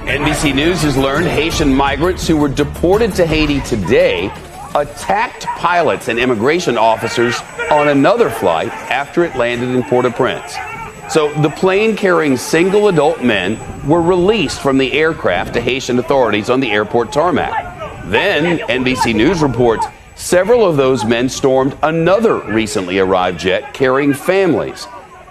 NBC News has learned Haitian migrants who were deported to Haiti today attacked pilots and immigration officers on another flight after it landed in Port-au-Prince. So the plane carrying single adult men were released from the aircraft to Haitian authorities on the airport tarmac. Then NBC News reports several of those men stormed another recently arrived jet carrying families.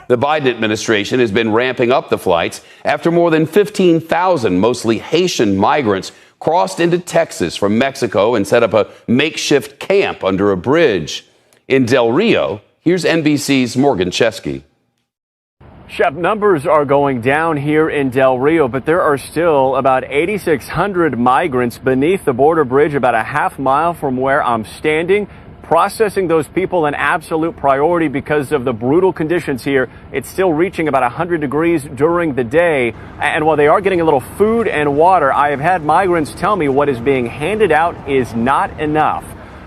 The Biden administration has been ramping up the flights after more than 15,000 mostly Haitian migrants crossed into Texas from Mexico and set up a makeshift camp under a bridge. In Del Rio, here's NBC's Morgan Chesky. Chef, numbers are going down here in Del Rio, but there are still about 8,600 migrants beneath the border bridge about a half mile from where I'm standing. Processing those people an absolute priority because of the brutal conditions here. It's still reaching about 100 degrees during the day. And while they are getting a little food and water, I have had migrants tell me what is being handed out is not enough.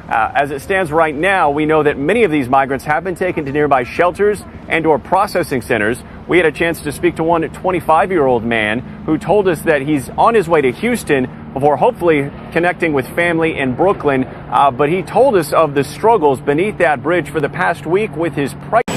As it stands right now, we know that many of these migrants have been taken to nearby shelters and or processing centers. We had a chance to speak to one 25-year-old man who told us that he's on his way to Houston before hopefully connecting with family in Brooklyn. But he told us of the struggles beneath that bridge for the past week with his pregnancy.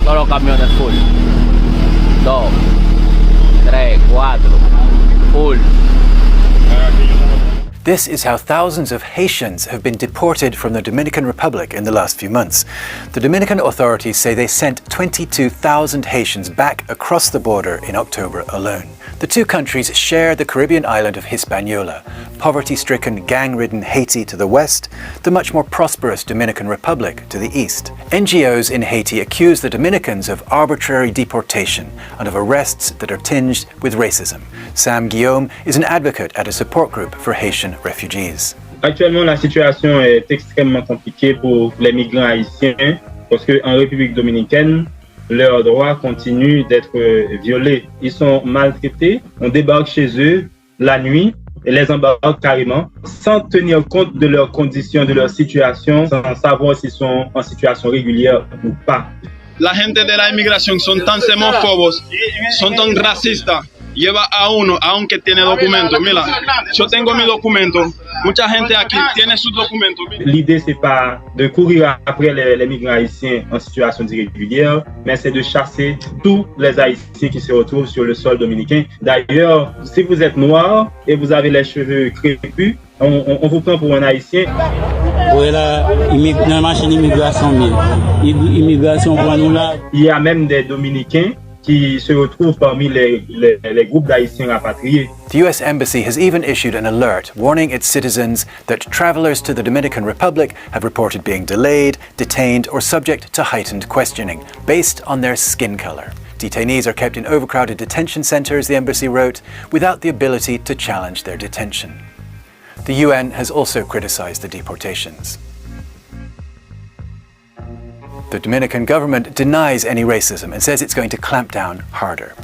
Todos los camiones full. 2, 3, 4, full. This is how thousands of Haitians have been deported from the Dominican Republic in the last few months. The Dominican authorities say they sent 22,000 Haitians back across the border in October alone. The two countries share the Caribbean island of Hispaniola, poverty-stricken, gang-ridden Haiti to the west, the much more prosperous Dominican Republic to the east. NGOs in Haiti accuse the Dominicans of arbitrary deportation and of arrests that are tinged with racism. Sam Guillaume is an advocate at a support group for Haitian refugees. Actuellement, la situation est extrêmement compliquée pour les migrants haïtiens parce qu'en République dominicaine, leurs droits continuent d'être violés. Ils sont maltraités, on débarque chez eux la nuit et les embarque carrément sans tenir compte de leurs conditions, de leur situation, sans savoir s'ils sont en situation régulière ou pas. La gente de la inmigración son tan xenófobos, son tan racistas. Lleva a uno, aunque tiene documentos. Mira, yo tengo mi documento. Mucha gente aquí tiene sus documentos. L'idée, c'est pas de courir après les migrants haïtiens en situation irrégulière, mais c'est de chasser tous les Haïtiens qui se retrouvent sur le sol dominicain. D'ailleurs, si vous êtes noir et vous avez les cheveux crépus, on vous prend pour un Haïtien. Il y a même des Dominicains qui se retrouvent parmi les groupes d'Haïtiens rapatriés. The US Embassy has even issued an alert warning its citizens that travelers to the Dominican Republic have reported being delayed, detained, or subject to heightened questioning based on their skin color. Detainees are kept in overcrowded detention centers, the embassy wrote, without the ability to challenge their detention. The UN has also criticized the deportations. The Dominican government denies any racism and says it's going to clamp down harder.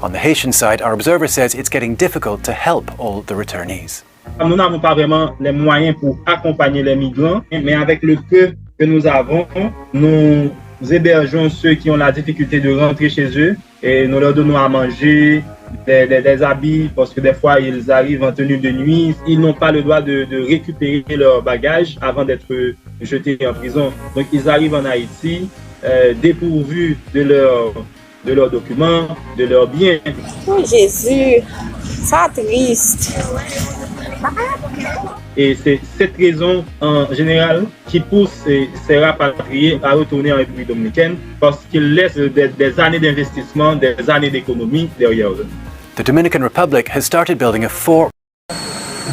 On the Haitian side, our observer says it's getting difficult to help all the returnees. Nous n'avons pas vraiment les moyens pour accompagner les migrants, mais avec le peu que nous avons, nous hébergeons ceux qui ont la difficulté de rentrer chez eux et nous leur donnons à manger, des habits, parce que des fois ils arrivent en tenue de nuit, ils n'ont pas le droit de récupérer leurs bagages avant d'être jetés en prison. Donc ils arrivent en Haïti dépourvus de leurs documents, de leurs biens. Oh Jésus, ça triste. Et c'est cette raison en général qui pousse ces rapatriés à retourner en République dominicaine parce qu'ils laissent des années d'investissement, des années d'économie derrière eux. The Dominican Republic has started building a fort.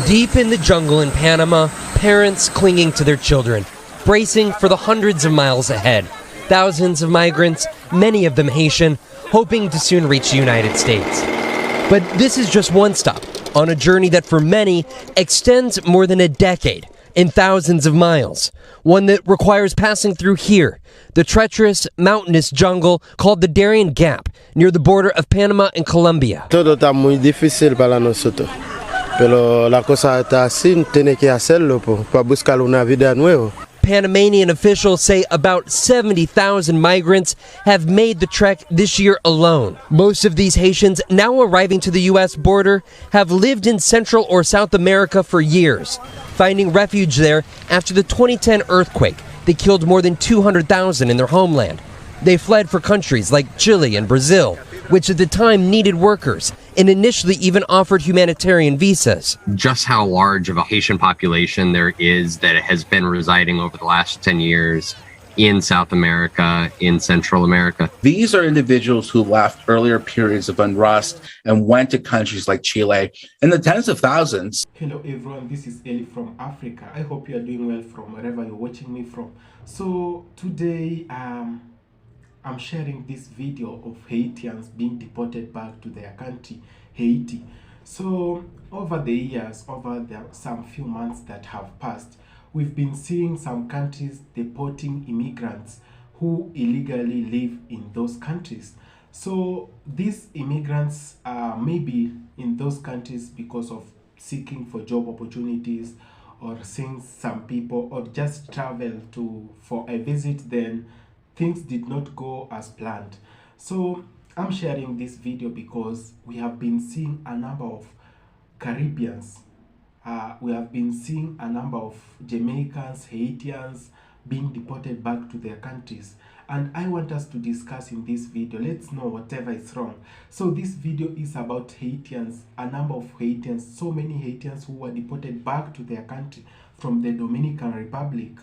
Deep in the jungle in Panama, parents clinging to their children, bracing for the hundreds of miles ahead. Thousands of migrants, many of them Haitian, hoping to soon reach the United States. But this is just one stop on a journey that for many extends more than a decade and thousands of miles. One that requires passing through here, the treacherous mountainous jungle called the Darien Gap near the border of Panama and Colombia. Todo está muy difícil para nosotros. Pero la cosa está así, tiene que hacerlo para buscar una vida nueva. Panamanian officials say about 70,000 migrants have made the trek this year alone. Most of these Haitians now arriving to the U.S. border have lived in Central or South America for years, finding refuge there after the 2010 earthquake that killed more than 200,000 in their homeland. They fled for countries like Chile and Brazil, which at the time needed workers and initially even offered humanitarian visas. Just how large of a Haitian population there is that has been residing over the last 10 years in South America, in Central America. These are individuals who left earlier periods of unrest and went to countries like Chile in the tens of thousands. Hello everyone, this is Eli from Africa. I hope you are doing well from wherever you're watching me from. So today I'm sharing this video of Haitians being deported back to their country, Haiti. So over the years, some few months that have passed, we've been seeing some countries deporting immigrants who illegally live in those countries. So these immigrants may be in those countries because of seeking for job opportunities or seeing some people or just travel for a visit, then things did not go as planned. So I'm sharing this video because we have been seeing a number of Caribbeans, we have been seeing a number of Jamaicans, Haitians being deported back to their countries. And I want us to discuss in this video. Let's know whatever is wrong. So this video is about Haitians, a number of Haitians, so many Haitians who were deported back to their country from the Dominican Republic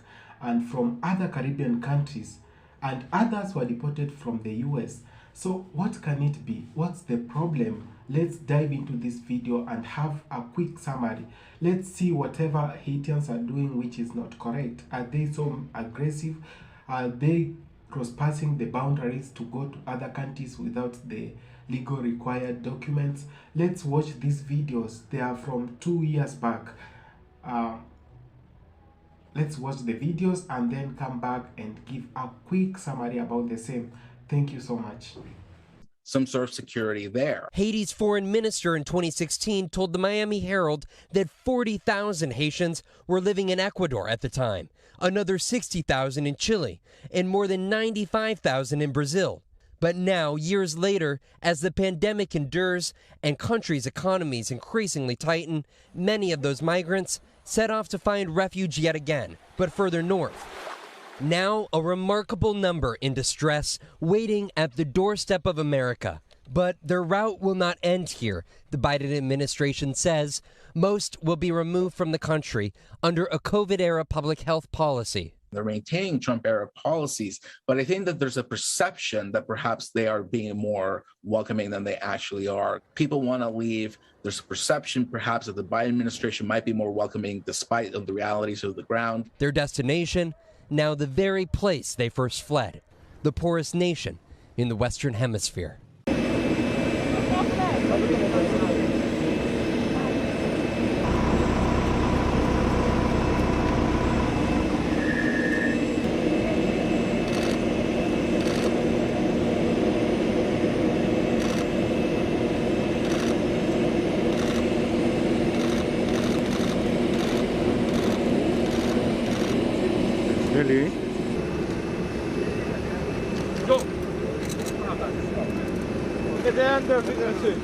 and from other Caribbean countries, and others were deported from the US. So what can it be? What's the problem? Let's dive into this video and have a quick summary. Let's see whatever Haitians are doing which is not correct. Are they so aggressive? Are they cross-passing the boundaries to go to other countries without the legal required documents? Let's watch these videos. They are from 2 years back. Let's watch the videos and then come back and give a quick summary about the same. Thank you so much. Some sort of security there. Haiti's foreign minister in 2016 told the Miami Herald that 40,000 Haitians were living in Ecuador at the time, another 60,000 in Chile, and more than 95,000 in Brazil. But now, years later, as the pandemic endures and countries' economies increasingly tighten, many of those migrants set off to find refuge yet again, but further north. Now, a remarkable number in distress, waiting at the doorstep of America. But their route will not end here, the Biden administration says. Most will be removed from the country under a COVID-era public health policy. They're maintaining Trump-era policies, but I think that there's a perception that perhaps they are being more welcoming than they actually are. People want to leave. There's a perception perhaps that the Biden administration might be more welcoming despite of the realities of the ground. Their destination, now the very place they first fled, the poorest nation in the Western Hemisphere. Really? Go. Get down there, that's it.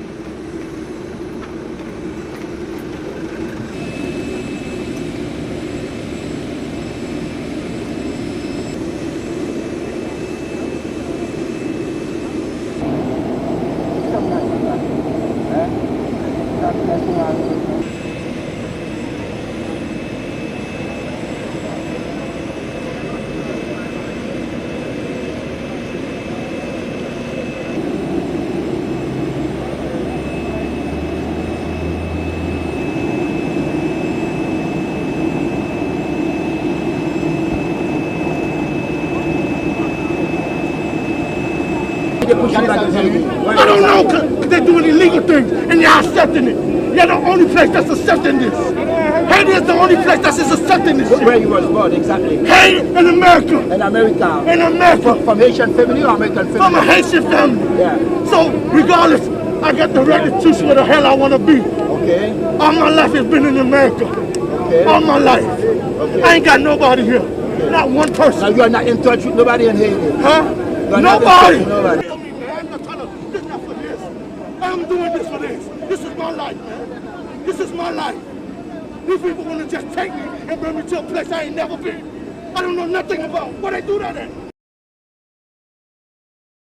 they push it back in Haiti? I don't know, because they're doing illegal things and they're accepting it. You're the only place that's accepting this. Haiti is the only place that's accepting this. Where you was born, exactly? Haiti in America. In America. In America. From Haitian family or American family? From a Haitian family. Yeah. So, regardless, I got the right to choose where the hell I want to be. Okay. All my life has been in America. Okay. All my life. Okay. I ain't got nobody here. Okay. Not one person. Now you are not in touch with nobody in Haiti? Huh? Nobody. Nobody. I'm not trying to do that for this. I'm doing this for this. This is my life, man. This is my life. These people want to just take me and bring me to a place I ain't never been. I don't know nothing about. Where they do that at?